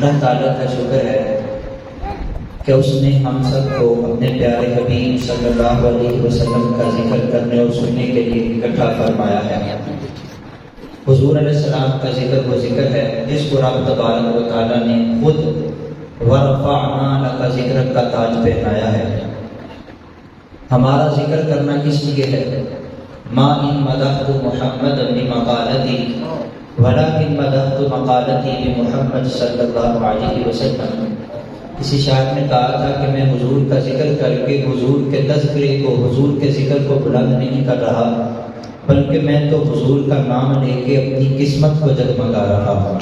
اللہ تعالیٰ کا شکر ہے کہ اس نے ہم سب کو اپنے پیارے حبیب صلی اللہ علیہ وسلم کا ذکر کرنے اور سننے کے لیے اکٹھا فرمایا ہے۔ حضور علیہ السلام کا ذکر وہ ذکر ہے جس کو رب تبارک و تعالیٰ نے خود ورفعنا لک ذکرک کا تاج پہنایا ہے۔ ہمارا ذکر کرنا کس لیے ہے؟ ما ان مدحت محمد بمقالتی ولکن مدحت مقالتی بمحمد صلی اللہ علیہ وسلم۔ کسی شاعر نے کہا تھا کہ میں حضور کا ذکر کر کے حضور کے تذکرے کو، حضور کے ذکر کو بلند نہیں کر رہا، بلکہ میں تو حضور کا نام لے کے اپنی قسمت کو جگمگا رہا ہوں۔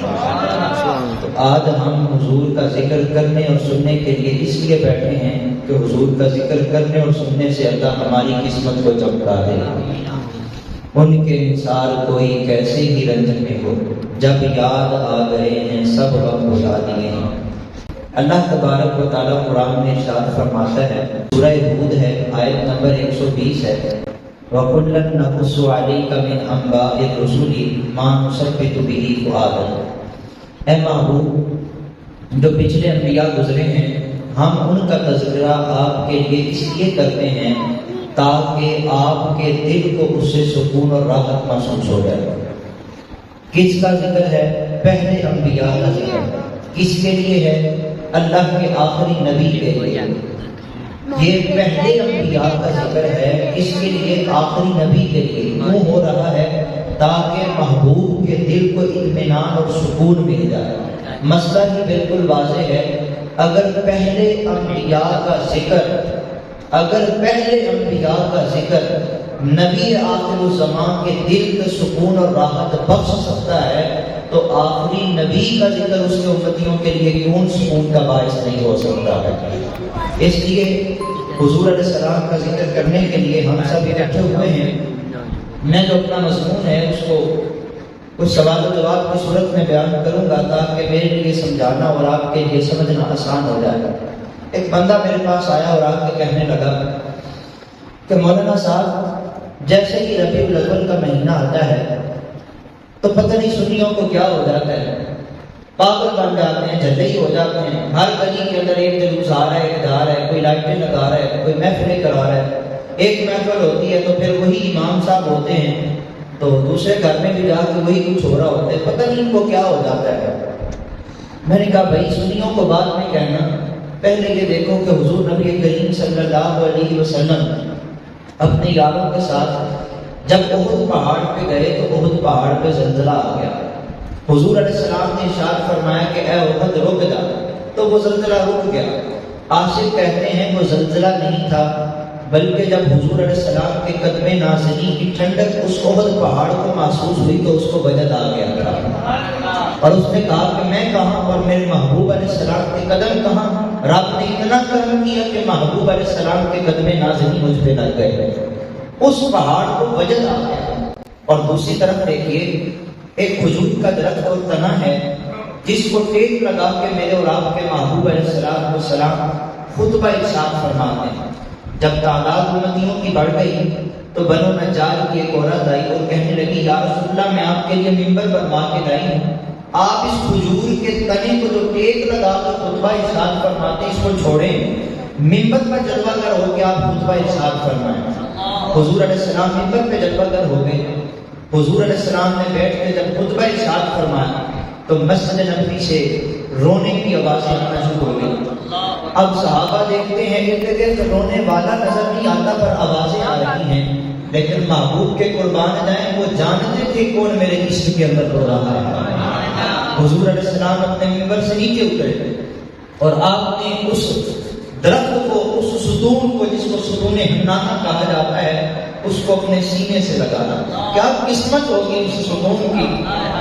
تو آج ہم حضور کا ذکر کرنے اور سننے کے لیے اس لیے بیٹھے ہیں کہ حضور کا ذکر کرنے اور سننے سے اللہ ہماری قسمت کو چمکا دے۔ ان کے انصار کوئی کیسے ہی رنج میں ہو، جب یاد آ گئے ہیں سب غم بھلا دیے ہیں۔ اللہ تبارک و تعالیٰ قرآن میں ارشاد فرماتا ہے، سورہ ہود ہے، آیت نمبر 120 ہے، وَكُلًّا نَقُصُّ عَلَيْكَ مِنْ أَنْبَاءِ الرُّسُلِ مَا نُثَبِّتُ بِهِ فُؤَادَكَ۔ اے محبوب، جو پچھلے انبیاء گزرے ہیں ہم ان کا تذکرہ آپ کے لیے اس لیے کرتے ہیں تاکہ آپ کے دل کو اس سے سکون اور راحت محسوس ہو جائے۔ کس کا ذکر ہے؟ پہلے انبیاء کا ذکر۔ کس کے لیے ہے؟ اللہ کے آخری نبی کے لیے۔ یہ پہلے انبیاء کا ذکر ہے، اس کے لیے آخری نبی کے لیے کیوں ہو رہا ہے؟ تاکہ محبوب کے دل کو اطمینان اور سکون مل جائے۔ مسئلہ ہی بالکل واضح ہے، اگر پہلے انبیاء کا ذکر نبی آخر الزمان کے دل کے سکون اور راحت بخش سکتا ہے تو آخری نبی کا ذکر اس کے امتیوں کے لیے کیوں سکون کا باعث نہیں ہو سکتا ہے؟ اس لیے حضور علیہ السلام کا ذکر کرنے کے لیے ہم سب اکٹھے ہوئے ہیں۔ میں جو اپنا مضمون ہے اس کو کچھ سوال و جواب کی صورت میں بیان کروں گا تاکہ میرے لیے سمجھانا اور آپ کے لیے سمجھنا آسان ہو جائے۔ ایک بندہ میرے پاس آیا اور آ کے کہنے لگا کہ مولانا صاحب، جیسے ہی ربیع الاول کا مہینہ آتا ہے تو پتہ نہیں سنیوں کو کیا ہو جاتا ہے، پاگل بن جاتے ہیں، جھلے ہی ہو جاتے ہیں۔ ہر گلی کے اندر ایک جلوس آ رہا ہے، ایک جا رہا ہے، کوئی لائٹیں لگا رہا ہے، کوئی محفلیں کرا رہا ہے۔ ایک محفل ہوتی ہے تو پھر وہی امام صاحب ہوتے ہیں تو دوسرے گھر میں بھی جا کے وہی کچھ ہو رہا ہوتا ہے، پتہ نہیں ان کو کیا ہو جاتا ہے۔ میں نے کہا بھائی سنیوں کو بعد میں کہنا، پہلے یہ دیکھو کہ حضور نبی کریم صلی اللہ علیہ وسلم اپنے یاروں کے ساتھ جب احد پہاڑ پہ گئے تو احد پہاڑ پہ زلزلہ آ گیا۔ حضور علیہ السلام نے ارشاد فرمایا کہ اے احد رک جا، تو وہ زلزلہ رک گیا۔ عاشق کہتے ہیں وہ زلزلہ نہیں تھا بلکہ جب حضور علیہ السلام کے قدم نازنین کی ٹھنڈک اس احد پہاڑ کو محسوس ہوئی تو اس کو وجد آ گیا تھا، اور اس نے کہا کہ میں کہاں اور میرے محبوب علیہ السلام کے قدم کہاں؟ رب نے اتنا کرم کیا کہ محبوب علیہ السلام کے قدم نازنین مجھ پہ لگ گئے، اس پہاڑ کو وجد آ گیا۔ اور دوسری طرف دیکھیے، ایک کھجور کا درخت اور تنا ہے جس کو ٹیک لگا کے میرے اور آپ کے محبوب علیہ السلام خطبہ ارشاد فرماتے ہیں۔ جب تعداد امتیوں کی بڑھ گئی تو بنو نجار کی ایک عورت آئی اور کہنے لگی یا رسول اللہ، میں آپ کے لیے ممبر بنوا کے لائی ہوں، آپ اس کھجور کے تنے کو جو ٹیک لگا کر خطبہ ارشاد فرماتے اس کو چھوڑیں، ممبر پر جلوہ گر ہو کے آپ خطبہ ارشاد فرمائیں۔ حضور علیہ السلام ممبر پہ جلوہ گر ہو گئے۔ حضور علیہ السلام نے بیٹھ کے جب خطبہ ارشاد فرمایا تو مسجد نبوی سے رونے کی آوازیں آنا شروع ہو گئی۔ اب صحابہ دیکھتے ہیں ارد گرد رونے والا نظر نہیں آتا پر آوازیں آ رہی ہیں، لیکن محبوب کے قربان جائیں وہ جانتے تھے کون میرے عشق کے اندر رو رہا ہے۔ حضور علیہ السلام اپنے ممبر سے نیچے اترے اور آپ نے اس درخت کو، اس ستون کو جس کو ستون حنانہ کہا جاتا ہے، اس کو اپنے سینے سے لگانا۔ کیا قسمت ہوگی اس ستون کی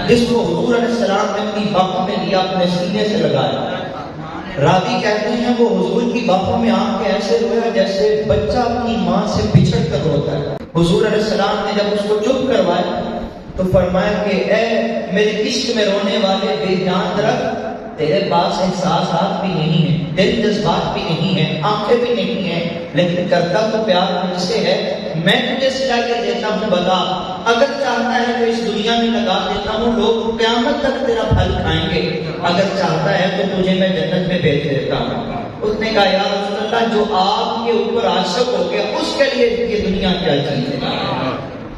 جس کو حضور علیہ السلام نے اپنی باہوں میں لیا، اپنے سینے سے لگایا۔ راوی کہتے ہیں وہ حضور کی باہوں میں آ کے ایسے رویا جیسے بچہ اپنی ماں سے بچھڑ کر روتا ہے۔ حضور علیہ السلام نے جب اس کو چپ کروایا تو فرمایا کہ اے میرے عشق میں رونے والے بے جان درخت، تیرے پاس احساسات بھی نہیں ہیں، دل جذبات بھی نہیں ہیں، آنکھیں بھی نہیں ہیں، لیکن کرتا تو پیار مجھ سے ہے، میں تجھے سلا کے دیتا ہوں، بتا اگر چاہتا ہے تو اس دنیا میں لگا دیتا ہوں، لوگ قیامت تک تیرا پھل کھائیں گے، اگر چاہتا ہے تو تجھے میں جنت میں بھیج دیتا ہوں۔ اس نے کہا یا رسول اللہ، جو آپ کے اوپر عاشق ہو گیا اس کے لیے یہ دنیا کیا چیز ہے؟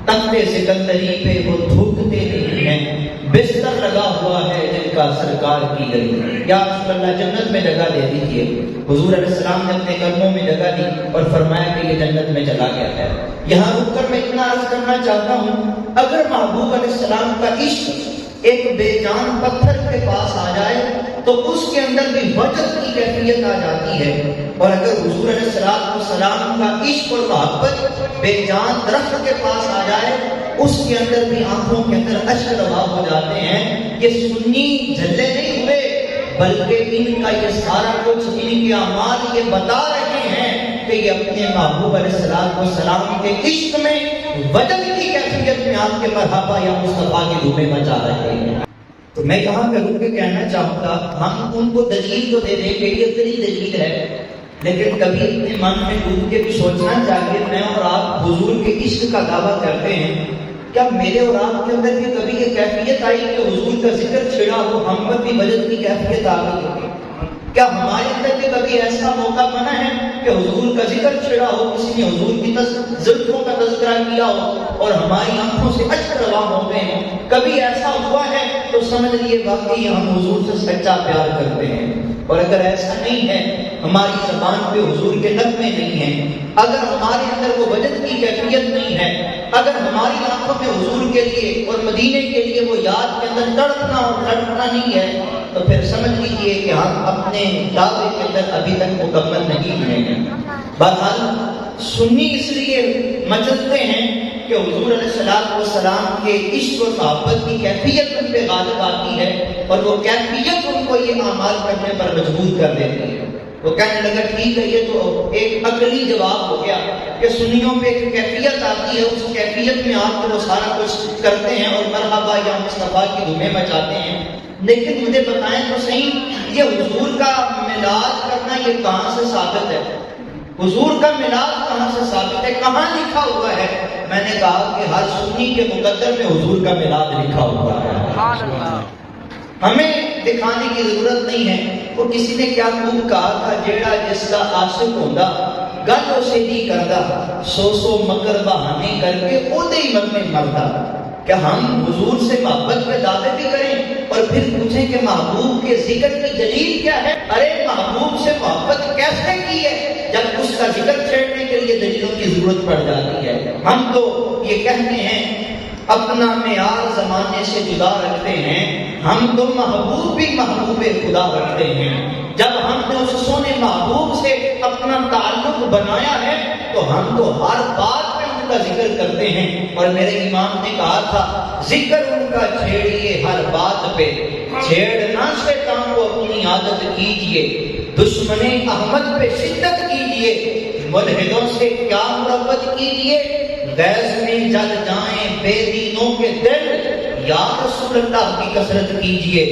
تختے سکندری پہ وہ تھوکتے نہیں ہیں، بستر لگا ہوا ہے جن کا سرکار کی گئی، یا رسول اللہ جنت میں جگہ دے دیجیے۔ حضور علیہ السلام نے اپنے قدموں میں جگہ دی اور فرمایا کہ یہ جنت میں چلا گیا ہے۔ یہاں رک کر میں اتنا عرض کرنا چاہتا ہوں، اگر محبوب علیہ السلام کا عشق ایک بے جان پتھر کے پاس آ جائے تو اس کے اندر بھی وجد کی کیفیت آ جاتی ہے، اور اگر حضور علیہ السلام کا عشق اور محبت بے جان درخت کے پاس آ جائے اس کے اندر بھی آنکھوں کے اندر اشک روا ہو جاتے ہیں۔ یہ سنی جھلے نہیں ہوئے، بلکہ ان کا یہ سارا کچھ ان کے اعمال یہ بتا رہے ہیں کہ یہ اپنے محبوب علیہ السلام کے عشق میں وجد کی کیفیت میں آپ کے مرحبا یا مصطفیٰ کی دھومیں مچا رہے ہیں۔ تو میں یہاں پہ رک کے کہنا چاہوں گا، ہم ان کو دلیل تو دے دیں کہ یہ تیری دلیل ہے، لیکن کبھی اپنے من میں ڈوب کے بھی سوچنا چاہیے، میں اور آپ حضور کے عشق کا دعویٰ کرتے ہیں، کیا میرے اور آپ کے اندر بھی کبھی یہ کیفیت آئی کہ حضور کا ذکر چھڑا ہو، ہم پر بھی وجد کی کیفیت آ گئی؟ کیا ہمارے اندر بھی کبھی ایسا موقع بنا ہے کہ حضور کا ذکر چھڑا ہو، کسی نے حضور کی زلفوں کا تذکرہ کیا ہو اور ہماری آنکھوں سے اشک روا ہو گئے ہیں؟ کبھی ایسا ہوا ہے تو سمجھ لیے واقعی ہم حضور سے سچا پیار کرتے ہیں، اور اگر ایسا نہیں ہے، ہماری زبان پہ حضور کے نغمے نہیں ہیں، اگر ہمارے اندر وہ وجد کی کیفیت نہیں ہے، اگر ہماری آنکھوں میں حضور کے لیے اور مدینے کے لیے وہ یاد کے اندر تڑپنا اور لڑکنا نہیں ہے، تو پھر سمجھ لیجیے کہ ہم اپنے دعوے کے اندر ابھی تک مکمل نہیں ہوئے ہیں۔ بہرحال سنی اس لیے مچلتے ہیں کہ حضور علیہ السلام کے عشق و محبت کی کیفیت ان پہ غالب آتی ہے، اور وہ کیفیت ان کو یہ اعمال کرنے پر مجبور کر دیتی ہے۔ وہ کہنے لگا ٹھیک ہے، یہ تو ایک عقلی جواب ہو گیا کہ سنیوں پہ ایک کیفیت آتی ہے، اس کیفیت میں آپ کو وہ سارا کچھ کرتے ہیں اور مرحبا یا مصطفیٰ کی دھومیں مچاتے ہیں، لیکن مجھے بتائیں تو صحیح، یہ حضور کا ملاد کرنا یہ کہاں سے ثابت ہے؟ حضور کا ملاد کہاں سے ثابت ہے؟ کہاں لکھا ہوا ہے؟ میں نے کہا کہ ہر سنی کے مقدر میں حضور کا ملاد لکھا ہوا ہے، ہمیں دکھانے کی ضرورت نہیں ہے۔ وہ کسی نے کیا خوب کہا تھا، جیڑا جس کا عاشق ہوندا گل اسے نہیں کردا، سو مکر بہانے کر کے اودے ہی مرنے مردا۔ کیا ہم حضور سے محبت پہ دعوے بھی کریں اور پھر پوچھیں کہ محبوب کے ذکر کی دلیل کیا ہے؟ ارے محبوب سے محبت کیسے کی ہے جب اس کا ذکر چھیڑنے کے لیے دلیلوں کی ضرورت پڑ جاتی ہے؟ ہم تو یہ کہتے ہیں اپنا معیار زمانے سے جدا رکھتے ہیں، ہم تو محبوب بھی محبوب خدا رکھتے ہیں۔ جب ہم نے اس سونے محبوب سے اپنا تعلق بنایا ہے تو ہم تو ہر بات میں ان کا ذکر کرتے ہیں، اور میرے امام نے کہا تھا ذکر ان کا چھیڑیے ہر بات پہ، چھیڑنا شیطان کو اپنی عادت کیجئے، دشمن احمد پہ شدت کیجئے، ملحدوں سے کیا مربت کیجئے، غیظ میں جل جائیں بے دینوں کے دل، یا رسول اللہ کی کثرت کیجئے،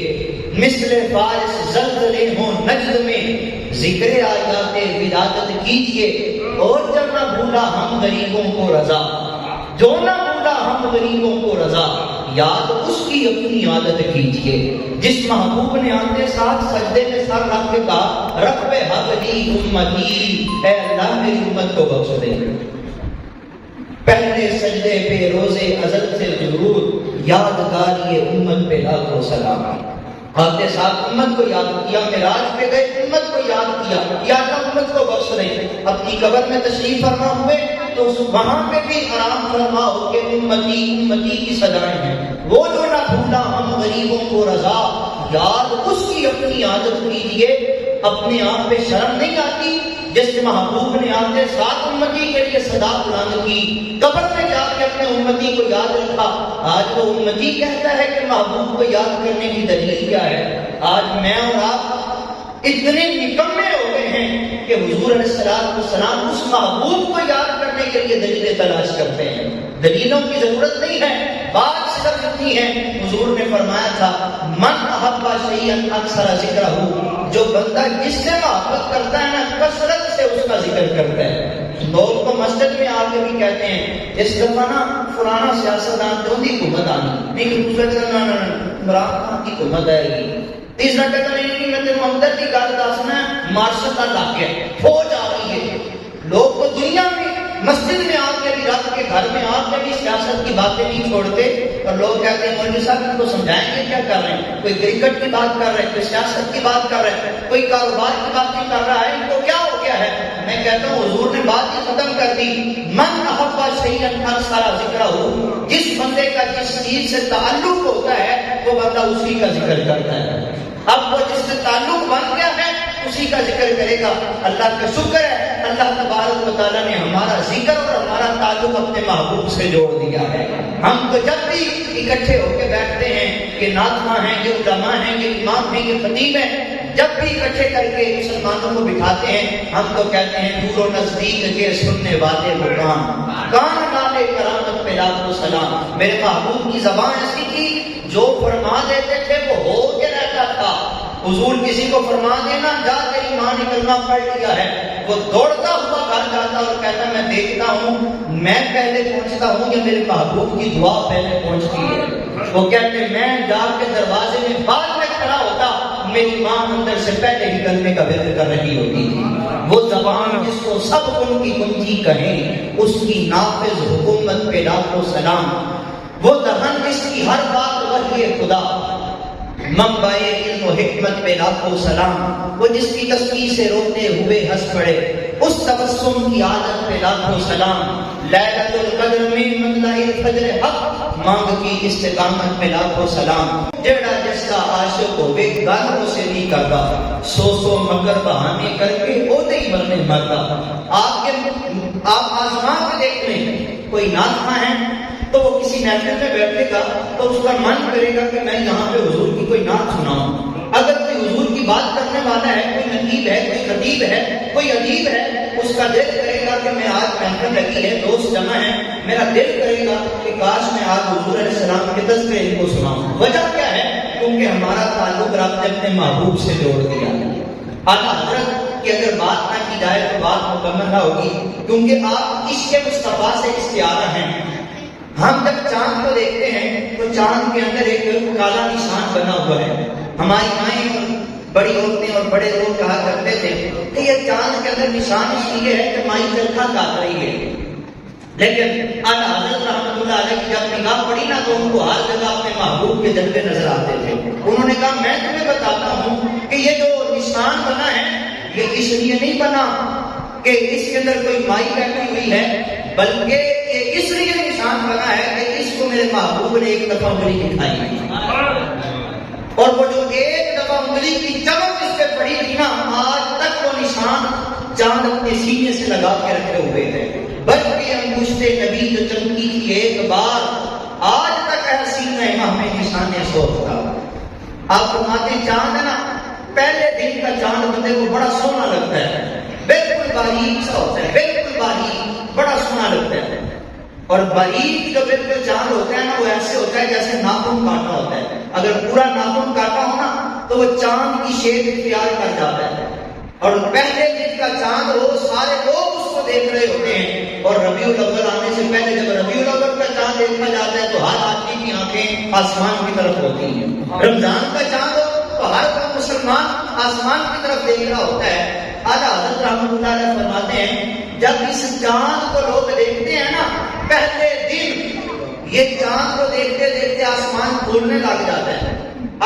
مثل فارس زلزلے ہوں نجد میں، ذکر آیات ولادت کیجئے، اور جب نہ بھولا ہم غریبوں کو رضا، جو نہ بھولا ہم غریبوں کو رضا، یاد اس کی اپنی عادت کیجئے۔ جس محبوب نے آتے ساتھ سجدے میں سر رکھ کے کہا رب حق لی امتی، اے اللہ میری امت کو بخش دے، پہلے سجدے پہ روزے ازل سے ضرور، یادگاری امت پہ لاکھوں سلام۔ آتے ساتھ امت کو یاد کیا، معراج پہ گئے امت کو یاد کیا، یا اللہ امت کو بخش رہے، اپنی قبر میں تشریف فرما ہوئے تو وہاں پہ بھی آرام فرما ہو کہ امتی امتی کی صدائیں ہیں، وہ جو نہ بھولا ہم غریبوں کو رضا، یاد اس کی اپنی عادت کیجئے۔ اپنے آپ پہ شرم نہیں آتی؟ جس محبوب نے آتے ساتھ امتی کے لیے صدا بلند کی، قبر میں جا کے اپنے امتی کو یاد رکھا، آج وہ امتی کہتا ہے کہ محبوب کو یاد کرنے کی دلیل کیا ہے؟ آج میں اور آپ اتنے نکمے ہو گئے ہیں کہ حضور علیہ السلام اس محبوب کو یاد کرنے کے لیے دلیلیں تلاش کرتے ہیں. دلیلوں کی ضرورت نہیں ہے، بات صرف اتنی ہے. حضور نے فرمایا تھا من احب شیئا اکثر ذکرہ، جو بندہ جس سے محبت کرتا ہے نا کثرت سے اس کا ذکر کرتا ہے. لوگ تو مسجد میں آ کے بھی کہتے ہیں اس دفعہ نا فلانا سیاستدان جو دی حکومت آنی نہیں، دوسرے عمران خان کی حکومت آئے گی، تیسرا کہتا نہیں میں تیرے اندر کی گل دسنا ہے، مارشل کا لاکھ ہے، فوج آ رہی ہے. لوگ تو دنیا میں مسجد میں آ کے بھی، رات کے گھر میں آ کے بھی سیاست کی باتیں نہیں چھوڑتے. اور لوگ کہتے ہیں مولوی صاحب ان کو سمجھائیں گے کیا کر رہے ہیں، کوئی کرکٹ کی بات کر رہے ہیں، کوئی سیاست کی بات کر رہے ہیں، کوئی کاروبار کی بات نہیں کر رہا ہے، ان کو کیا ہو گیا ہے. میں کہتا ہوں حضور نے بات ہی ختم کر دی. من احب شیئا اکثر ذکرہ، جس بندے کا جس چیز سے تعلق ہوتا ہے وہ بندہ اسی کا ذکر کرتا ہے. اب وہ جس سے تعلق بن گیا ہے اسی کا ذکر کرے گا. اللہ کا شکر ہے اللہ تبارک و تعالیٰ نے ہمارا ذکر اور ہمارا تعلق اپنے محبوب سے جوڑ دیا ہے. ہم تو جب بھی اکٹھے ہو کے بیٹھتے ہیں، یہ ناظمہ ہیں، یہ علماء ہیں، یہ امام ہیں، یہ خطیب ہیں، جب بھی اکٹھے کر کے مسلمانوں کو بٹھاتے ہیں ہم تو کہتے ہیں دور و نزدیک کے سننے والے مقام کان نالے کرامت پہ لاکھوں سلام. میرے محبوب کی زبان ایسی تھی جو فرما دیتے تھے وہ ہو کے رہتا تھا. حضور کسی کو فرما دینا جا تیری ماں نے کلمہ پڑھ لیا ہے، وہ دوڑتا ہوا گھر جاتا اور کہتا میں دیکھتا ہوں میں پہلے پہنچتا ہوں یا میرے محبوب کی دعا پہلے پہنچتی ہے. وہ کہتے میں جا کے دروازے میں بعد میں کھڑا ہوتا، میری ماں اندر سے پہلے ہی کلمے کا ورد کر رہی ہوتی تھی. وہ زبان جس کو سب ان کی کنجی کہیں، اس کی نافذ حکومت پہ لاکھوں سلام. وہ دہن جس کی ہر بات وحی خدا، منبع علم و حکمت پہ لاکھوں سلام. وہ جس کی تسبیح سے روتے ہوئے ہنس پڑے، اس تبسم کی عادت پہ لاکھوں سلام. لیلۃ القدر میں مطلع الفجر حق، مانگ کی استقامت پہ لاکھوں سلام. جڑا جس کا عاشق ہوئے گل اسے نہیں کرتا، سو مگر بہانے کر کے اوتے ہی مرنے مرتا. آپ آزما کے دیکھ لیں، کوئی ناظمہ ہے تو وہ کسی محفل میں بیٹھے گا تو اس کا من کرے گا کہ میں یہاں پہ حضور کی کوئی نعت سناؤں. اگر کوئی حضور کی بات کرنے والا ہے، کوئی نقیب ہے، کوئی خطیب ہے، کوئی ادیب ہے، اس کا دل کرے گا کہ میں آج محفل لگی ہے، دوست جمع ہے، میرا دل کرے گا کہ کاش میں آج حضور علیہ السلام کے تذکرے ان کو سناؤں. وجہ کیا ہے؟ کیونکہ ہمارا تعلق رب نے اپنے محبوب سے جوڑ دیا. اعلیٰ حضرت کی اگر بات نہ کی جائے تو بات مکمل نہ ہوگی، کیونکہ آپ عشق مصطفیٰ سے استعارہ ہیں. ہم جب چاند کو دیکھتے ہیں تو چاند کے اندر ایک کالا نشان بنا ہوا ہے. ہماری مائیں اور بڑی عورتیں اور بڑے لوگ کہا کرتے تھے کہ یہ چاند کے اندر نشان اس لیے ہے کہ مائی چرخا کاٹ رہی ہے. لیکن اعلیٰ حضرت رحمۃ اللہ علیہ کی جب نگاہ پڑی نا تو ان کو ہر جگہ اپنے محبوب کے جلوے نظر آتے تھے. انہوں نے کہا میں تمہیں بتاتا ہوں کہ یہ جو نشان بنا ہے یہ اس لیے نہیں بنا کہ اس کے اندر کوئی مائی بیٹھی ہوئی ہے، بلکہ یہ اس لیے نشان بنا ہے کہ اس کو میرے محبوب نے ایک دفعہ انگلی دکھائی اور وہ جو ایک دفعہ انگلی کی چمک اس پہ پڑی تھی نا، آج تک وہ نشان چاند اپنے سینے سے لگا کے رکھے ہوئے تھے. بلکہ انگشت نبی جو چمکی تھی ایک بار، آج تک ہے سینہ امام میں نشان سوت تھا. آپ فرماتے ہیں چاند ہے نا، پہلے دن کا چاند بندے کو بڑا سونا لگتا ہے، بالکل باریک سا ہوتا ہے، بالکل باریک، بڑا سونا لگتا ہے. اور باریک جو بالکل چاند ہوتا ہے نا وہ ایسے ہوتا ہے جیسے ناخن کاٹا ہوتا ہے. اگر پورا ناخن کاٹا ہو نا تو وہ چاند کی شیپ اختیار کر جاتا ہے. اور پہلے دن کا چاند ہو سارے لوگ اس کو دیکھ رہے ہوتے ہیں. اور ربیع الاول آنے سے پہلے جب ربیع الاول کا چاند دیکھا جاتا ہے تو ہر آدمی کی آنکھیں آسمان کی طرف ہوتی ہیں. رمضان کا چاند ہو تو ہر کوئی مسلمان آسمان کی طرف دیکھ رہا ہوتا ہے. اعلیٰ حضرت رحمۃ اللہ علیہ فرماتے ہیں جب اس چاند کو لوگ دیکھتے ہیں نا پہلے دن، یہ چاند کو دیکھتے دیکھتے آسمان کھولنے لگ جاتا ہے.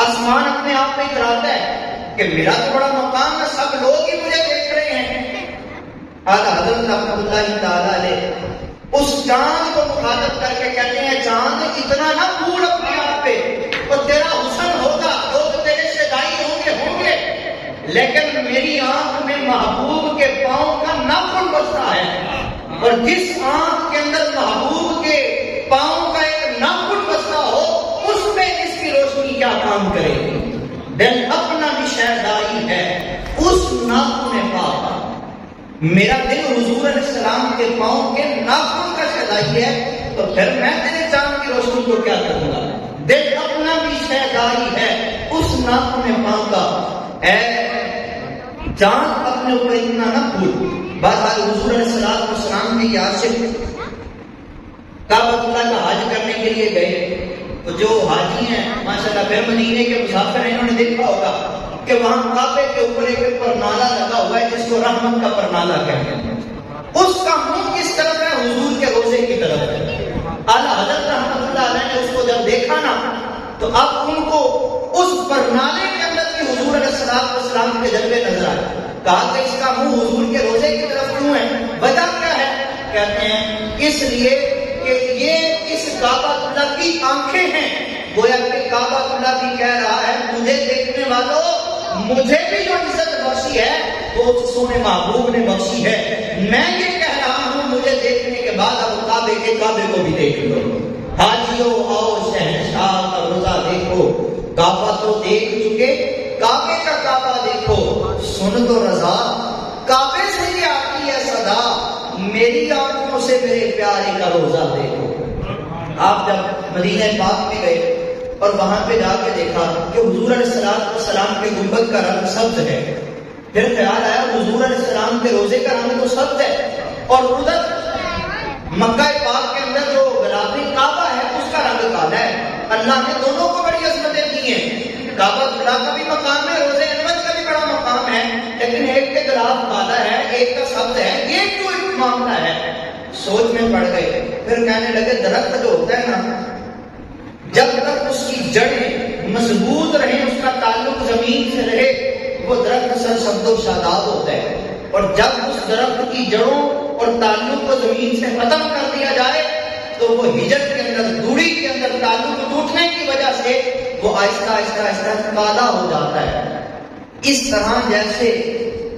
آسمان اپنے آپ میں اتراتا ہے کہ میرا تو بڑا مقام ہے، سب لوگ ہی مجھے دیکھ رہے ہیں. اعلیٰ حضرت رحمۃ اللہ تعالیٰ علیہ اس چاند کو مخاطب کر کے کہتے ہیں چاند اتنا نہ پھول اپنے آپ پہ، تو تیرا حسن ہوگا، لوگ تیرے سے دائی ہوں گے، لیکن میری آنکھ میں محبوب کے پاؤں کا ناخن بستا ہے. اور جس آنکھ کے اندر محبوب کے پاؤں کا ایک ناخن بستا ہو اس میں اس کی روشنی کیا کام کرے گی. دل اپنا بھی شہدائی ہے اس ناخن پاک. میرا دل حضور علیہ السلام کے پاؤں کے ناخن کا شہدائی ہے، تو پھر میں تیرے چاند کی روشنی کو کیا کروں گا؟ دل اپنا بھی شہدائی ہے اس ناخن پاؤں کا، اے چاند اپنے اوپر اتنا نہ بھول۔ بہرحال حضور علیہ السلام کے عاشق کعبۃ اللہ کا حج کرنے کے لیے گئے، تو جو حاجی ہیں ماشاءاللہ پھر مدینے کے مسافر ہیں، انہوں نے دیکھا ہوگا کہ وہاں کعبے کے اوپر ایک پرنالہ لگا ہوا ہے جس کو رحمت کا پرنالہ کہتے ہیں، اس کا منہ کس طرف ہے؟ حضور کے روزے کی طرف ہے۔ اعلیٰ حضرت رحمۃ اللہ علیہ نے اس کو جب دیکھا نا، تو اب ان کو اس پرنالے کے اندر بھی حضور علیہ السلام کے جلوے نظر آئے۔ کہا کہ اس کا منہ حضور کے روزے کی طرف کیوں ہے؟ وجہ کیا ہے؟ کہتے ہیں اس لیے کہ یہ اس کعبۃ اللہ کی آنکھیں ہیں، گویا کہ کعبۃ اللہ بھی کہہ رہا ہے مجھے دیکھنے والوں، مجھے بھی جو عزت بخشی ہے وہ اس سونے محبوب نے بخشی ہے، میں یہ کہہ رہا ہوں مجھے دیکھنے کے بعد اب کعبے کو بھی دیکھ لو۔ حاجیو آؤ شہنشاہ کا روزہ دیکھو، کعبہ تو دیکھ چکے، کعبے کا کعبہ دیکھو، سن تو رضا کعبے سے یہ آتی ہے صدا، میری آنکھوں سے میرے پیارے کا روزہ دیکھو۔ آپ جب مدینہ پاک میں گئے اور وہاں پہ جا کے دیکھا کہ حضور علیہ السلام کے گنبد کا رنگ سبز ہے، پھر خیال آیا حضور علیہ السلام کے روزے کا رنگ تو سبز ہے، اور ادھر مکہ پاک کے اندر جو غلافِ کعبہ ہے اس کا رنگ کالا ہے۔ اللہ نے دونوں کو بڑی عظمتیں دی ہیں، کعبہ اللہ کا بھی مقام ہے، روزے انور کا بھی بڑا مقام ہے، لیکن ایک کے غلاف کالا ہے ایک کا سبز ہے، یہ کیوں ایک معاملہ ہے؟ سوچ میں پڑ گئے، پھر کہنے لگے درخت جو ہوتا ہے نا، جب تک اس کی جڑیں مضبوط رہیں، اس کا تعلق زمین سے رہے، وہ درخت سرسبز و شاداب ہوتا ہے، اور جب اس درخت کی جڑوں اور تعلق کو زمین سے ختم کر دیا جائے تو وہ ہجر کے اندر، دوری کے اندر تعلق ٹوٹنے کی وجہ سے وہ آہستہ آہستہ آہستہ کالا ہو جاتا ہے۔ اس طرح جیسے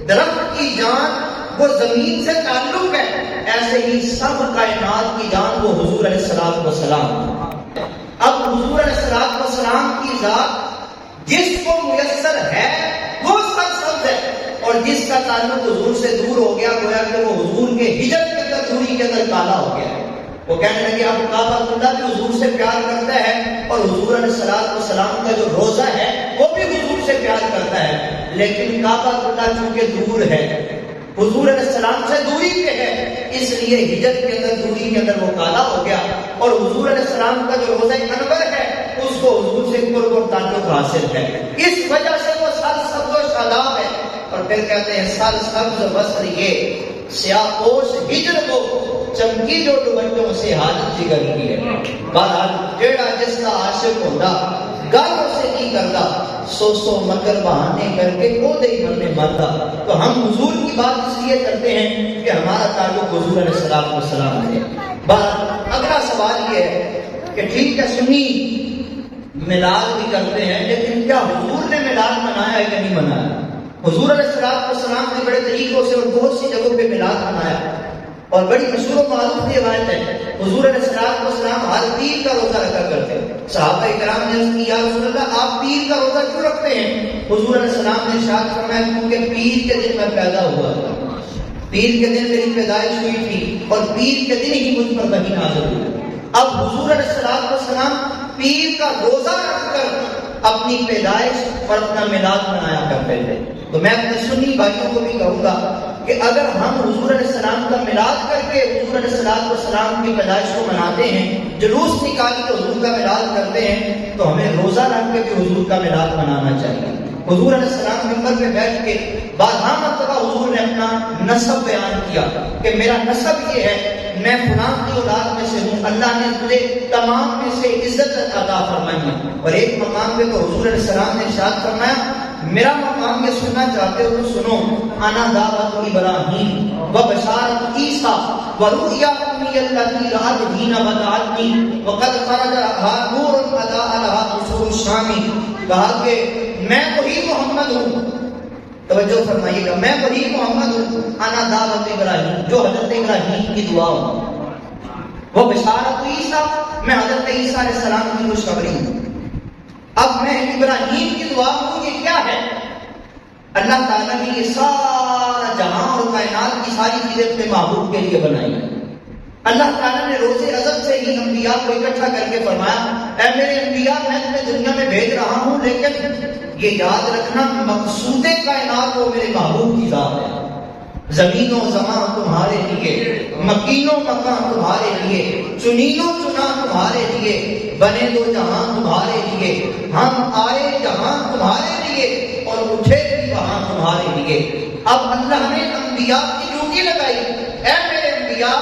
درخت کی جان وہ زمین سے تعلق ہے، ایسے ہی سب کائنات کی جان وہ حضور علیہ السلام۔ اب حضور علیہ السلام کی ذات جس کو میسر ہے وہ سرسبز ہے، اور جس کا تعلق حضور سے دور ہو گیا گویا کہ وہ حضور کے ہجر کے اندر، دوری کے اندر کالا ہو گیا ہے۔ وہ کہنے لگے اب کعبۃ اللہ بھی حضور سے پیار کرتا ہے، اور حضور علیہ السلام کا جو روزہ ہے وہ بھی حضور سے پیار کرتا ہے، لیکن کعبۃ اللہ چونکہ دور ہے، حضور علیہ السلام سے دوری پہ ہے، اس لیے ہجر کے اندر، دوری کے اندر وہ کالا ہو گیا، اور حضور علیہ السلام کا جو روزہ انور ہے اس کو حضور سے قرب اور تعلق حاصل ہے، اس وجہ سے وہ سرسبز و شاداب ہے۔ اور پھر کہتے ہیں سرسبز وصل یہ سیاہ پوش ہجر کو چمکی جو دوپٹوں سے حاجت جگر کی ہے۔ بہرحال جیڑا جس کا عاشق ہوتا گل اسے نہیں کرتا، سو سو مگر بہانے کر کے کو دے مرنے مرتا۔ تو ہم حضور کی بات اس لیے کرتے ہیں کہ ہمارا تعلق حضور علیہ السلام ہے۔ اگلا سوال یہ ہے کہ ٹھیک ہے سنی میلاد بھی کرتے ہیں، لیکن کیا حضور نے میلاد منایا ہے کہ نہیں منایا؟ حضور علیہ السلام نے بڑے طریقوں سے اور بہت سی جگہوں پہ میلاد منایا، اور بڑی مشہور و معروف روایت ہے، حضور علیہ السلام ہر پیر کا روزہ رکھا کرتے ہیں۔ صحابہ کرام نے عرض کی یا رسول اللہ آپ پیر کا روزہ کیوں رکھتے ہیں؟ حضور علیہ السلام نے ارشاد فرمایا کیونکہ پیر کے دن میں پیدا ہوا تھا، پیر کے دن میری پیدائش ہوئی تھی، اور پیر کے دن ہی مجھ پر وحی نازل ہوئی۔ اب حضور علیہ السلام پیر کا روزہ رکھ کر اپنی پیدائش اور اپنا میلاد منایا کرتے تھے۔ تو میں اپنے سنی بھائیوں کو بھی کہوں گا کہ اگر ہم حضور علیہ السلام کا میلاد کر کے حضور علیہ السلام کی پیدائش کو مناتے ہیں، جلوس نکال کے حضور کا میلاد کرتے ہیں، تو ہمیں روزہ رکھ کے بھی حضور کا میلاد منانا چاہیے۔ حضور علیہ السلام منبر پہ بیٹھ کے بارہا مرتبہ حضور نے اپنا نسب بیان کیا کہ میرا نسب یہ ہے، میں فلاں کی اولاد میں سے ہوں، اللہ نے مجھے تمام میں سے عزت عطا فرمائی ہے۔ اور ایک مقام پہ تو حضور علیہ السلام نے ارشاد فرمایا میرا مقام یہ سننا چاہتے ہو تو سنو، انا دعوت ابراہیم و بشارت عیسیٰ و رؤیا امی التي رأت دین ودعتنی وقد خرج لها نور اضاء لها قصور الشام۔ کہا کہ میں وہی محمد ہوں، توجہ فرمائیے گا، میں وہی محمد ہوں، انا دعوت ابراہیم جو حضرت ابراہیم کی دعا ہوں، وہ بشارت عیسیٰ میں حضرت عیسیٰ علیہ السلام کی خوشخبری ہوں۔ اب میں ابراہیم کی دعا ہوں، یہ کیا ہے؟ اللہ تعالیٰ نے یہ سارا جہاں اور کائنات کی ساری چیزیں اپنے محبوب کے لیے بنائی. اللہ تعالیٰ نے روز ازل سے ہی انبیاء کو اکٹھا کر کے فرمایا اے میرے انبیاء میں تمہیں دنیا میں بھیج رہا ہوں، لیکن یہ یاد رکھنا مقصود کائنات وہ میرے محبوب کی ذات ہے. زمین و زمان تمہارے لیے، مکین و مکان تمہارے لیے، چنین و چنا تمہارے لیے، بنے دو جہاں تمہارے لیے، ہم آئے جہاں تمہارے لیے اور اٹھے بھی وہاں تمہارے لیے. اب اللہ نے انبیاء کی ڈیوٹی لگائی، اے میرے انبیاء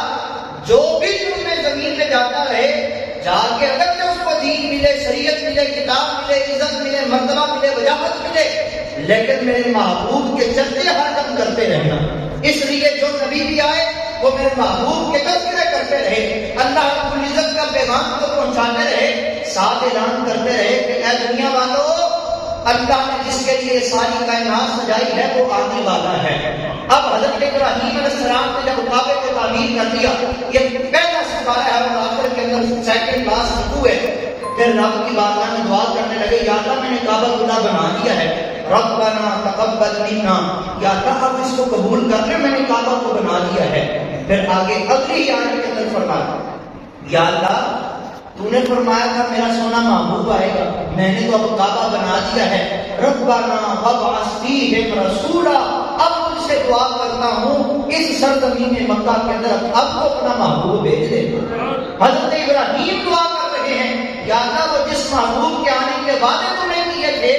جو بھی تم میں زمین میں جاتا رہے، جا کے اگر کہ اس کو دین ملے، شریعت ملے، کتاب ملے، عزت ملے، مرتبہ ملے، وجاہت ملے، لیکن میرے محبوب کے چلتے ہر دم کرتے رہنا. اس لیے جو نبی بھی آئے وہ میرے محبوب کے تذکرے کرتے رہے، اللہ رب العزت کا پیغام کو پہنچاتے رہے، ساتھ اعلان کرتے رہے کہ اے دنیا والو، اللہ نے جس کے لیے ساری کائنات سجائی ہے وہ آنے والا ہے. اب حضرت ابراہیم علیہ السلام نے جب کعبے کو تعمیر کر دیا، یہ پہلا سپارہ ہے اور آخر کے اندر سیکنڈ کلاس رکوع ہے. پھر رب کی بارگاہ میں دعا کرنے لگے یا اللہ میں نے کعبہ اللہ بنا دیا ہے، ربنا تقبل منا، یا اللہ اب اس کو قبول کر لے، میں نے کعبہ کو بنا دیا ہے. پھر آگے اگلی آیت کے اندر فرمایا یا اللہ تو نے فرمایا تھا میرا سونا محبوب آئے گا، میں نے تو اب کعبہ بنا دیا ہے، ربنا وابعث فیہم رسولا، اب تجھ سے دعا کرتا ہوں اس سرزمین مکہ کے اندر اب تو اپنا محبوب بھیج دے. حضرت ابراہیم دعا کر رہے ہیں یا اللہ وہ جس محبوب کے آنے کے وعدے تو نہیں کیے تھے،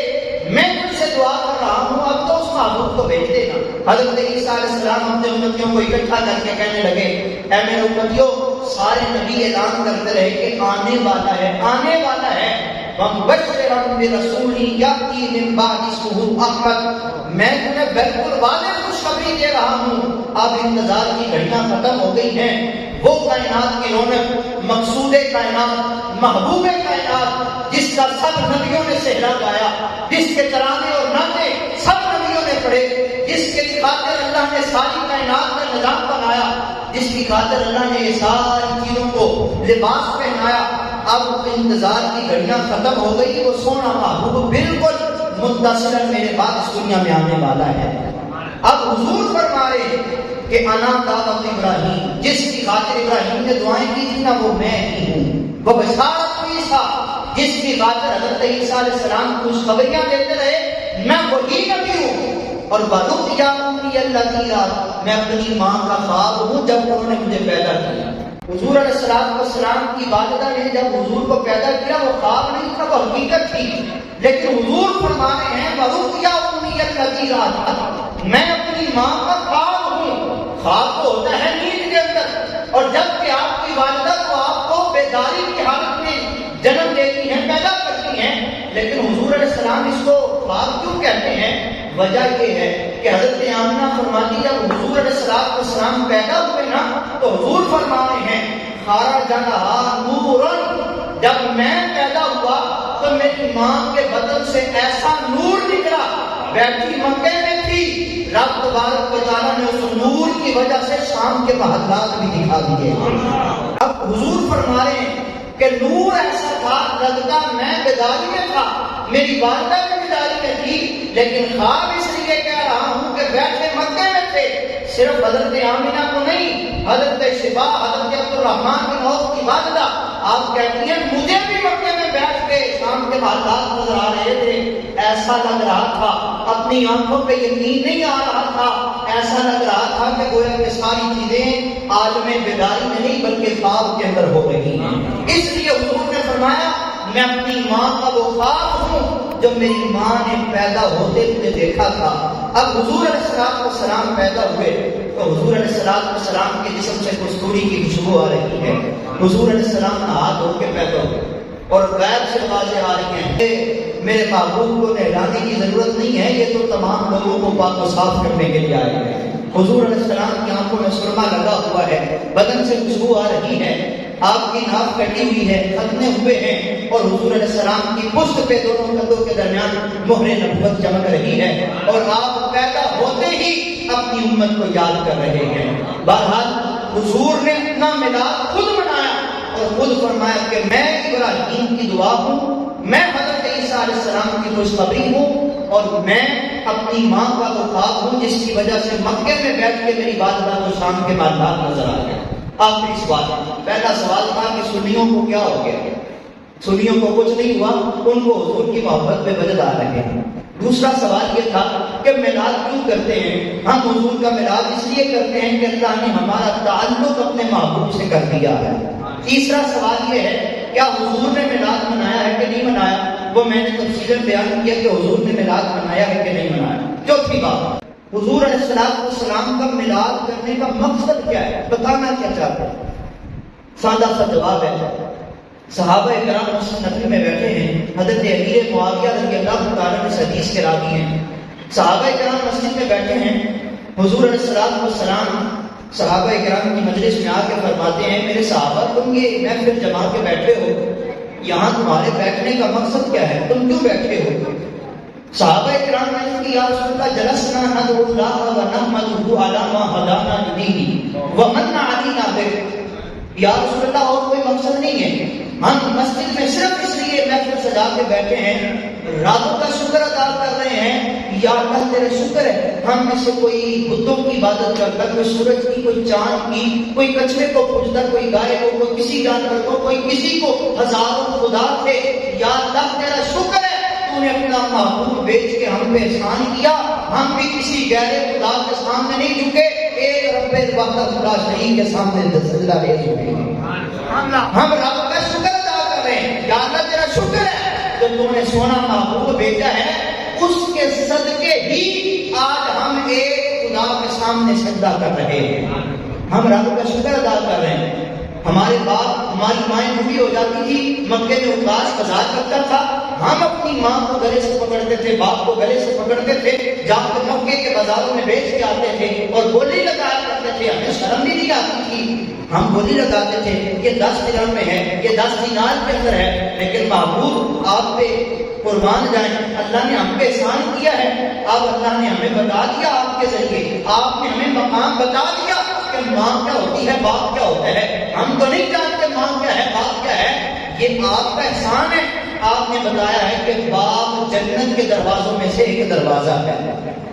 میں تجھ سے دعا کر رہا ہوں اب تو اس محبوب کو بھیج دینا. حضرت عیسیٰ علیہ السلام اپنے امتیوں کو اکٹھا کر کے کہنے لگے اے میرے امتیوں، سارے نبی اعلان کرتے رہے کہ آنے والا ہے، آنے والا ہے. وَمُبَشِّرًا بِرَسُولٍ يَأْتِي مِن بَعْدِ اسْمُهُ أَحْمَدُ، میں تمہیں بالکل واضح خوشخبری دے رہا ہوں. اب انتظار کی گھڑیاں ختم ہو گئی ہیں. وہ کائنات کی رونق، مقصود کائنات، محبوب کائنات، جس کا سب نبیوں نے سہرا گایا، جس کے ترانے اور نعتیں سب نبیوں نے پڑھے، جس کے خاطر اللہ نے ساری کائنات کا نظام بنایا، جس کی خاطر اللہ نے یہ ساری چیزوں کو لباس پہنایا. اب انتظار کی گھڑیاں ختم ہو گئی. وہ سونا محبوب بالکل منتصر میرے بعد اس دنیا میں آنے والا ہے. اب حضور فرما رہے ہیں کہ انا دعوت ابراہیم، جس کی خاطر ابراہیم نے دعائیں کی تھی نا وہ میں ہی ہوں. وہ بشارت عیسیٰ، جس کی خاطر حضرت عیسیٰ علیہ السلام کو خبریاں دیتے رہے میں وہی نبی ہوں. اور وَلُقْيَا أُمِّيَ الَّذِينَ، میں اپنی ماں کا خواب ہوں جب انہوں نے مجھے پیدا کیا. حضور علیہ السلام کی والدہ نے جب حضور کو پیدا کیا وہ خواب نہیں تھا، وہ حقیقت تھی. لیکن حضور فرما رہے ہیں وَلُقْيَا أُمِّيَ الَّذِينَ، میں اپنی ماں کا خواب ہوں. خواب تو ہوتا ہے نیند کے اندر، اور جب کہ آپ کی والدہ کو آپ کو بیداری کی حالت میں جنم دیتی ہیں، پیدا کرتی ہیں. لیکن حضور علیہ السلام اس کو خواب کیوں کہتے ہیں؟ وجہ یہ ہے کہ حضرت آمنہ فرماتی جب حضور علیہ السلام پیدا ہوئے نا تو حضور فرما رہے ہیں خارج لہا نورن، جب میں پیدا ہوا تو میری ماں کے بدن سے ایسا نور نکلا. بیٹھی مکے میں تھی، رب تبارک و تعالیٰ نے اس نور کی وجہ سے شام کے محلات بھی دکھا دیے. اب حضور فرما رہے ہیں کہ نور ایسا تھا لگتا میں بیداری میں تھا، میری والدہ بھی بیداری میں تھی، لیکن خواب اس لیے کہہ رہا ہوں کہ بیٹھے مکے میں تھے. صرف حضرت آمینہ کو نہیں، حضرت شفا، حضرت عبد الرحمن بن عوف کی والدہ آپ کہتی ہیں مجھے بھی مکے میں بیٹھ کے شام کے حالات نظر آ رہے تھے. ایسا لگ رہا تھا اپنی آنکھوں پہ یقین نہیں آ رہا تھا، ایسا لگ رہا تھا کہ گویا کہ ساری چیزیں عالم بیداری میں نہیں بلکہ خواب کے اندر ہو رہی ہیں. اس لیے حضور نے فرمایا میں اپنی ماں کا وہ خواب ہوں جو میری ماں نے پیدا ہوتے مجھے دیکھا تھا. اب حضور علیہ السلام پیدا ہوئے تو حضور علیہ السلام کے جسم سے کستوری کی خوشبو آ رہی ہے. حضور علیہ السلام ہاتھ دھو کے پیدا ہوئے اور غیب سے آوازیں آ رہی ہیں میرے محبوب کو نہلانے کی ضرورت نہیں ہے، یہ تو تمام لوگوں کو پاک و صاف کرنے کے لیے آئے ہیں. حضور علیہ السلام کی آنکھوں میں سرما لگا ہوا ہے، بدن سے خوشبو آ رہی ہے، آپ کی ناک کٹی ہوئی ہے، ختنے ہوئے ہیں، اور حضور علیہ السلام کی پشت پہ دونوں کندھوں کے درمیان مہر نبوت چمک رہی ہے، اور آپ پیدا ہوتے ہی اپنی امت کو یاد کر رہے ہیں. بہرحال حضور نے اپنا میلاد خود منایا اور خود فرمایا کہ میں ابراہیم کی دعا ہوں، میں حضرت عیسیٰ علیہ السلام کی خوشخبری ہوں، اور میں اپنی ماں کا وہ خواب ہوں جس کی وجہ سے مکے میں بیٹھ کے میری والدہ کو شام کے معاملات نظر آ گئے. آخری سوال. پہلا سوال تھا کہ سنیوں کو کیا ہو گیا؟ سنیوں کو کچھ نہیں ہوا، ان کو حضور کی محبت میں وجد آ رہے ہیں. دوسرا سوال یہ تھا کہ میلاد کیوں کرتے ہیں؟ ہم حضور کا میلاد اس لیے کرتے ہیں کہ اللہ نے ہمارا تعلق اپنے محبوب سے کر دیا ہے. تیسرا سوال یہ ہے کیا حضور نے میلاد منایا ہے کہ نہیں منایا؟ وہ میں نے تفصیلاً بیان کیا کہ حضور نے میلاد منایا ہے کہ نہیں منایا. چوتھی بات، حضور علیہ السلام کا میلاد کرنے کا مقصد کیا ہے؟ بتانا کیا چاہتے ہیں؟ سادہ سا جواب ہے. صحابہ کرام مسجد نبوی میں بیٹھے ہیں، حضرت امیر معاویہ رضی اللہ تعالیٰ عنہ اس حدیث کے راوی ہیں. صحابہ کرام مسجد میں بیٹھے ہیں، حضور علیہ السلام صحابہ کرام کی مجلس میں آ کے فرماتے ہیں میرے صحابہ تم یہ محفل جما کے بیٹھے ہو، یہاں تمہارے بیٹھنے کا مقصد کیا ہے؟ تم کیوں بیٹھے ہو؟ صحابہ کرام نے کہا یا رسول اللہ جلسنا ندعو اللہ ونحمده علی ما هدانا لدینہ ومن علینا بہ. یا رسول اللہ اور کوئی مقصد نہیں ہے، ہم مسجد میں صرف اس لیے محفل سجا کے بیٹھے ہیں، رب کا شکر ادا کر رہے ہیں. یا اللہ تیرے شکر ہے ہم میں سے کوئی بتوں کی عبادت کرتا، کوئی سورج کی، کوئی چاند کی، کوئی کچھوے کو پوجتا، کوئی گائے کو، کوئی کسی جانور کو، کوئی کسی کو. ہزاروں خدا تھے. یا اللہ تیرا شکر ہے تو نے اپنا محبوب بیچ کے ہم پہ احسان کیا، ہم بھی کسی غیر خدا کے سامنے نہیں جھکے، ایک رب وحدہ لا شریک کے سامنے سجدہ ریز ہوئے. ہم رب کا شکر ادا کر رہے ہیں. یا اللہ تیرا شکر ہے جو تم نے سونا محبوب بھیجا ہے، اس کے صدقے ہی آج ہم ایک خدا کے سامنے سجدہ کر رہے ہیں. ہم رب کا شکر ادا کر رہے ہیں. ہمارے باپ ہماری مائیں بوڑھی ہو جاتی تھی، مکے میں اکاس بازار کرتا تھا، ہم اپنی ماں کو گلے سے پکڑتے تھے، باپ کو گلے سے پکڑتے تھے، جا کے مکے کے بازاروں میں بیچ کے آتے تھے اور بولی لگایا کرتے تھے. ہمیں شرم بھی نہیں آتی تھی، ہم بولی لگاتے تھے یہ 10 درہم میں ہے، یہ 10 دینار کے اندر ہے. لیکن محبوب آپ پہ قربان جائیں، اللہ نے ہم پہ احسان کیا ہے. اب اللہ نے ہمیں بتا دیا، آپ کے ذریعے آپ نے ہمیں مقام بتا دیا کہ ماں کیا ہوتی ہے، باپ کیا ہوتا ہے. ہم تو نہیں جانتے ماں کیا ہے، باپ کیا ہے. یہ آپ کا احسان ہے. آپ نے بتایا ہے کہ باپ جنت کے دروازوں میں سے ایک دروازہ ہے.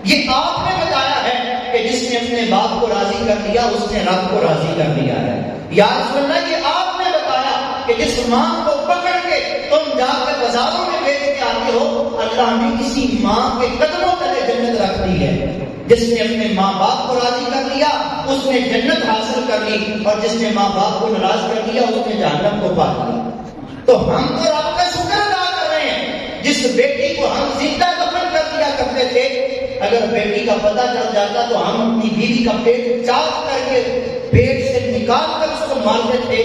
یہ آپ نے بتایا ہے کہ جس نے اپنے باپ کو راضی کر لیا اس نے رب کو راضی کر لیا ہے. یا رسول اللہ یہ آپ نے بتایا کہ جس ماں کو پکڑ کے تم جا کے بازاروں میں بیچ کے آتے ہو، اللہ نے کسی ماں کے قدموں تلے جنت رکھ دی ہے. جس نے اپنے ماں باپ کو راضی کر لیا اس نے جنت حاصل کر لی، اور جس نے ماں باپ کو ناراض کر لیا اس نے جہنم کو پا لیا. تو ہم تو رب کا شکر ادا کر رہے ہیں. جس بیٹی کو ہم زندہ دفن کر دیا کرتے تھے، اگر بیٹی کا پتہ چل جاتا تو ہم اپنی بیوی کا پیٹ چاک کر کے پیٹ سے نکال کر اس کو مارتے تھے.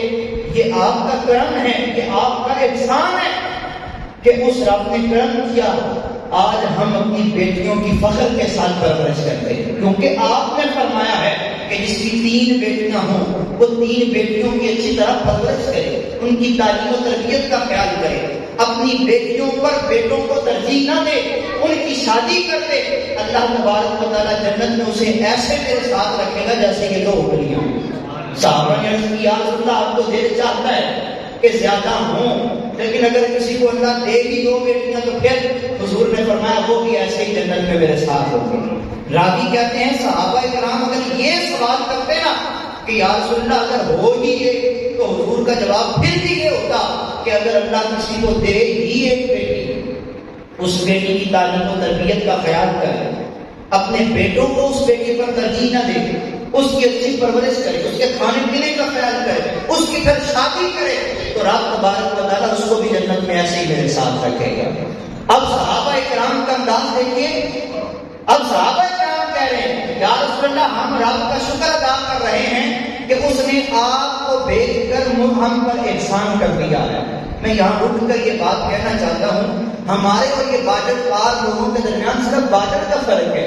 یہ آپ کا کرم ہے، یہ آپ کا احسان ہے کہ اس رب نے کرم کیا. آج ہم اپنی بیٹیوں کی فخر کے ساتھ پرورش کرتے ہیں، کیونکہ آپ نے فرمایا ہے کہ جس کی 3 بیٹیاں ہوں وہ 3 بیٹیوں کی اچھی طرح پرورش کرے، ان کی تعلیم و تربیت کا خیال کرے، اپنی بیٹیوں پر بیٹوں کو ترجیح نہ دے، ان کی شادی کر دے. اللہ تبارک و تعالیٰ جنت میں اسے ایسے میرے ساتھ رکھے گا جیسے یہ 2 اکلیاں. صحابہ نے عرض کیا یا رسول اللہ آپ تو دل چاہتا ہے کہ زیادہ ہوں، لیکن اگر کسی کو اللہ دے بھی 2 بیٹیاں تو پھر حضور نے فرمایا وہ بھی ایسے ہی جنت میں میرے ساتھ ہوں گے. راوی کہتے ہیں صحابہ کرام اگر یہ سوال کرتے نا کہ یا رسول اللہ اگر ہو ہی یہ، تو حضور کا جواب پھر بھی یہ ہوتا کہ اگر اللہ کسی کو دے ہی ایک بیٹی، اس بیٹی کی تعلیم و تربیت کا خیال کرے، اپنے بیٹوں کو اس بیٹی پر ترجیح نہ دے، اس کی اچھی پرورش کرے، اس کے کھانے پینے کا خیال کرے، اس کی پھر شادی کرے، تو رب تبارک و تعالیٰ اس کو بھی جنت میں ایسے ہی میرے ساتھ رکھے گا. اب صحابہ کرام کا انداز دیکھیے. اب صحابہ کرام کہہ رہے ہیں یا رسول اللہ ہم رب کا شکر ادا کر رہے ہیں کہ اس نے آپ کو بھیج کر ہم پر احسان کر دیا ہے. میں یہاں اٹھ کر یہ بات کہنا چاہتا ہوں، ہمارے اور یہ باجت پار لوگوں کے درمیان صرف باجت کا فرق ہے،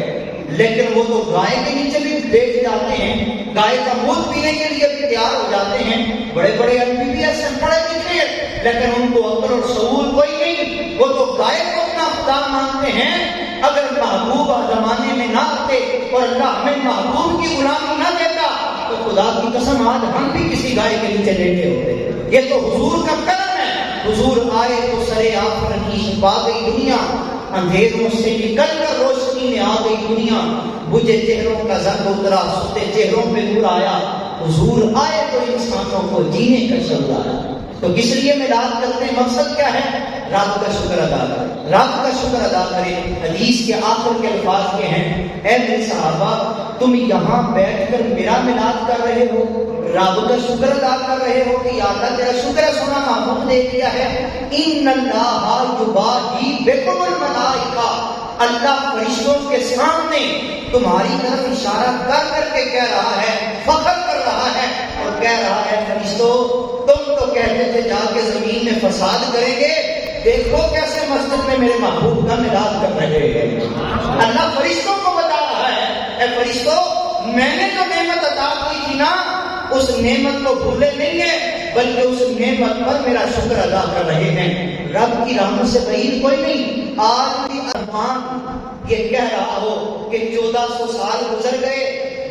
لیکن وہ تو گائے کے نیچے بھی بیٹھ جاتے ہیں، گائے کا دودھ پینے کے لیے بھی تیار ہو جاتے ہیں. بڑے بڑے MBBS سے پڑھے لکھے ہیں لیکن ان کو عقل اور شعور کوئی نہیں، وہ تو گائے کو اپنا خدا مانتے ہیں. اگر محبوب زمانے میں نہ آتے اور اللہ ہمیں محبوب کی غلامی نہ دیتا تو خدا کی قسم آج ہم بھی کسی گائے کے نیچے لیٹے ہوتے. یہ تو حضور کا کرم ہے. حضور آئے تو سرے آفرین کی چھپا گئی دنیا، اندھیروں سے نکل کر روشنی روشنی میں آ گئی دنیا، بجھے چہروں کا زنگ اترا، سوتے چہروں پہ نور آیا، حضور آئے تو انسانوں کو جینے کا شعور آیا۔ تو کس لیے میلاد کرتے ہیں؟ مقصد کیا ہے؟ رب کا شکر ادا کریں، رب کا شکر ادا کریں۔ حدیث کے آخر کے الفاظ کے ہیں، اے میرے صحابہ تم یہاں بیٹھ کر میرا میلاد کر رہے ہو، رب کا شکر ادا کر رہے ہو کہ یا اللہ تیرا شکر ہے سونا محبوب دے دیا ہے۔ ان اللہ یباہی بکم الملائکہ، اللہ فرشتوں کے سامنے تمہاری طرف اشارہ کر کر کے کہہ رہا ہے، فخر کر رہا ہے اور کہہ رہا ہے فرشتوں تم تو کہتے تھے جا کے زمین میں فساد کریں گے، دیکھو کیسے مسجد میں میرے محبوب کا میلاد کر رہے ہیں۔ اللہ فرشتوں کو بتا رہا ہے، اے فرشتوں میں نے جو نعمت عطا کی تھی نا، اس نعمت کو بھولے نہیں ہے بلکہ اس نعمت پر میرا شکر ادا کر رہے ہیں۔ رب کی رحمت سے بعید کوئی نہیں۔ آج بھی ارمان یہ کہہ رہا ہو کہ 1400 سال گزر گئے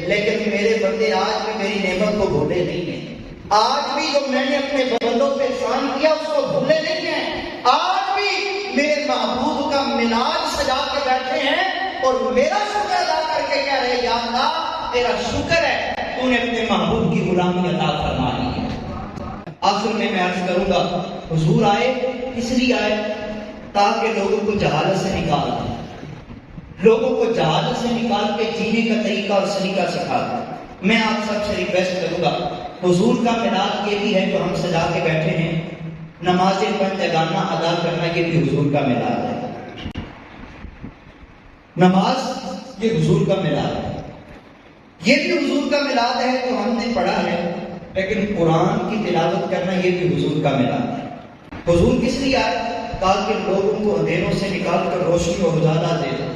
لیکن میرے بندے آج بھی میری نعمت کو بھولے نہیں ہیں، آج بھی جو میں نے اپنے بندوں پہ احسان کیا اس کو بھولے نہیں ہیں، آج بھی میرے محبوب کا میلاد سجا کے بیٹھے ہیں اور میرا شکر ادا کر کے کہہ رہے یا اللہ تیرا شکر ہے تو نے اپنے محبوب کی غلامی عطا فرمائی ہے۔ آخر میں عرض کروں گا حضور آئے اس لیے آئے تاکہ لوگوں کو جہالت سے نکال دیں، لوگوں کو جہالت سے نکال کے جینے کا طریقہ اور سلیقہ سکھا دیں۔ میں آپ سب سے ریکویسٹ کروں گا، حضور کا میلاد یہ بھی ہے جو ہم سجا کے بیٹھے ہیں، نماز پنجگانہ ادا کرنا یہ بھی حضور کا میلاد ہے، نماز یہ حضور کا میلاد ہے، یہ بھی حضور کا میلاد ہے جو ہم نے پڑھا ہے، لیکن قرآن کی تلاوت کرنا یہ بھی حضور کا میلاد ہے۔ حضور کس لیے آئے؟ تاکہ لوگوں کو اندھیروں سے نکال کر روشنی اور اجالا دے دیں،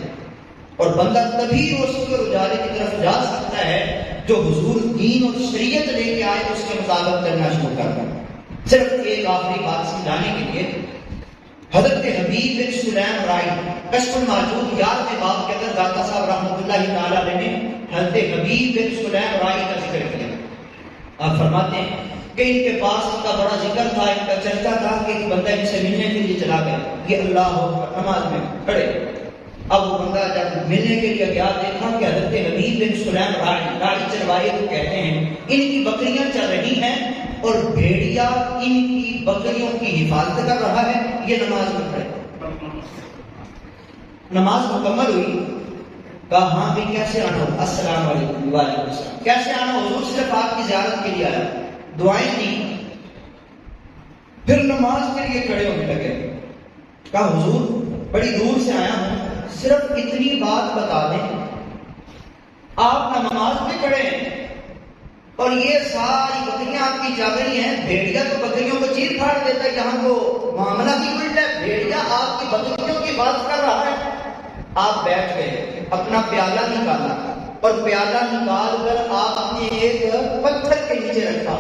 اور بندہ تبھی روشنی اور اجالے کی طرف جا سکتا ہے جو حضور دین اور شریعت لے کے آئے اس کے مطابق کرنا شروع کر دیں۔ صرف ایک آخری بات سمجھانے کے لیے، حضرت حبیب بن سلیم رائی کشف الموجود 11ویں باب کے اندر داتا صاحب رحمۃ اللہ تعالی علیہ نے حضرت حبیب بن سلیم رائی کا ذکر کیا۔ آپ فرماتے ہیں کہ ان کے پاس ان کا بڑا ذکر تھا، ان کا چرچا تھا کہ ایک بندہ ان سے ملنے کے لیے چلا گیا، یہ اللہ اکبر نماز میں کھڑے، اب وہ بندہ جب ملنے کے لیے گیا دیکھا کہ حضرت حبیب بن سلیم رائی چلوائے تو کہتے ہیں ان کی بکریاں چل رہی ہیں اور بھیڑیا ان کی بکریوں کی حفاظت کر رہا ہے، یہ نماز میں کھڑے۔ نماز مکمل ہوئی، کہا ہاں بھی کیسے آنا ہو؟ السلام علیکم وعلیکم السلام، کیسے آنا؟ حضور صرف آپ کی زیارت کے لیے آیا، دعائیں دی، پھر نماز کے لیے کھڑے ہونے لگے۔ کہا حضور بڑی دور سے آیا ہوں، صرف اتنی بات بتا دیں، آپ نماز میں کھڑے ہیں اور یہ ساری بکریاں آپ کی جاگ رہی ہیں، بھیڑیا تو بکریوں کو چیر پھاڑ دیتا ہے، یہاں تو معاملہ بھی الٹا ہے، بھیڑیا آپ کی بکریوں کی بات کر رہا ہے۔ آپ بیٹھ گئے، اپنا پیالہ نکالا اور پیالہ نکال کر آپ نے ایک پتھر کے نیچے رکھا،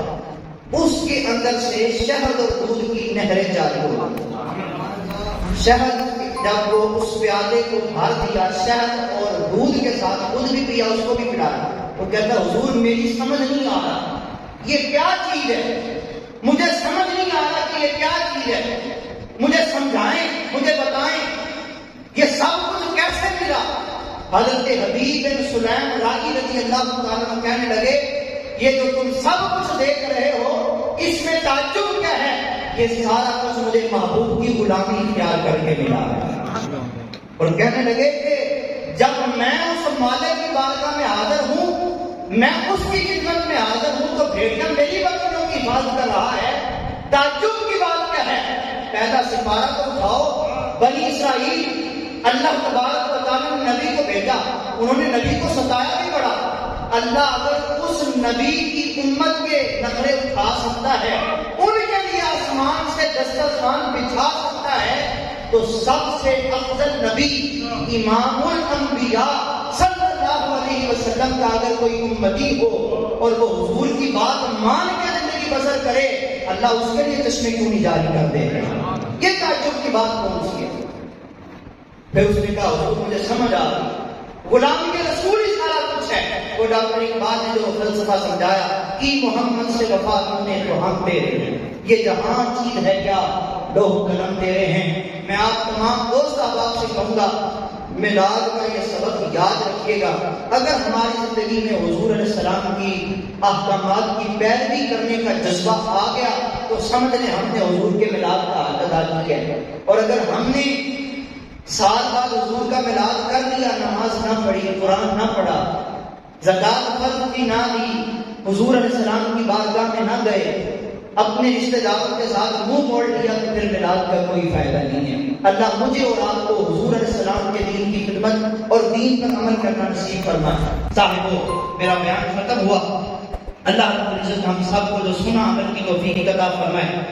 اس کے اندر سے شہد اور دودھ کی نہریں جاری ہو گئی۔ شہد جب وہ اس پیالے کو بھر دیا، شہد اور دودھ کے ساتھ خود بھی پیا، اس کو بھی پلایا، وہ کہتا حضور میری سمجھ نہیں آ رہا یہ کیا چیز ہے، مجھے سمجھ نہیں آ رہا کہ یہ کیا چیز ہے، مجھے سمجھائیں، مجھے بتائیں یہ سب کچھ کیسے ملا؟ حضرت حبیب بن سلیم رائی رضی اللہ تعالیٰ عنہ کہنے لگے یہ جو تم سب کچھ دیکھ رہے ہو اس میں تعجب کیا ہے، یہ سارا کچھ مجھے محبوب کی غلامی اختیار کر کے ملا ہے۔ اور کہنے لگے کہ جب میں اس مالک کی بارگاہ میں حاضر ہوں، میں اس کی خدمت میں حاضر ہوں تو بھیڑیا میری بکریوں کی حفاظت کر رہا ہے، تعجب کی بات کیا ہے؟ پہلا سپارہ تو اٹھاؤ، بنی اسرائیل اللہ تبارک و تعالیٰ نے نبی کو بھیجا، انہوں نے نبی کو ستایا بھی پڑا، اللہ اگر اس نبی کی امت کے نخرے اٹھا سکتا ہے، ان کے لیے آسمان سے دسترخوان بچھا سکتا ہے، تو سب سے افضل نبی امام الانبیاء صلی اللہ علیہ وسلم کا اگر کوئی امتی ہو اور وہ حضور کی بات مان کے زندگی بسر کرے، اللہ اس کے لیے چشمے کیوں نہیں جاری کر دے؟ یہ تعجب کی بات کون سی ہے؟ پھر اس نے کہا حضور مجھے سمجھ آ گئی، غلامی کے رسول ہی سارا کچھ ہے۔ وہ ڈاکٹر اقبال نے جو فلسفہ سمجھایا کہ محمد سے وفا تم نے تو ہم تیرے ہیں، یہ جہاں چیز ہے کیا لوہ قلم تیرے ہیں۔ میں آپ تمام دوست احباب سے کہوں گا میلاد کا یہ سبق یاد رکھیے گا. اگر ہماری زندگی میں حضور علیہ السلام کی احکامات کی پیروی کرنے کا جذبہ آ گیا تو سمجھ لیں ہم نے حضور کے میلاد کا حق ادا کیا ہے. اور اگر ہم نے سال بعد حضور کا میلاد کر لیا، نماز نہ پڑھی، قرآن نہ پڑھا، زکات فرض کی نہ دی، حضور علیہ السلام کی بارگاہ میں نہ گئے، اپنے رشتہ داروں کے ساتھ منہ موڑ لیا، تو پھر میلاد کا کوئی فائدہ نہیں ہے. اللہ مجھے اور آپ کو حضور علیہ السلام کے دین کی خدمت اور دین پر عمل کرنا نصیب فرمائے. صاحبو، میرا بیان ختم ہوا. اللہ رب العزت ہم سب کو جو سنا عمل کی توفیق عطا فرمائے.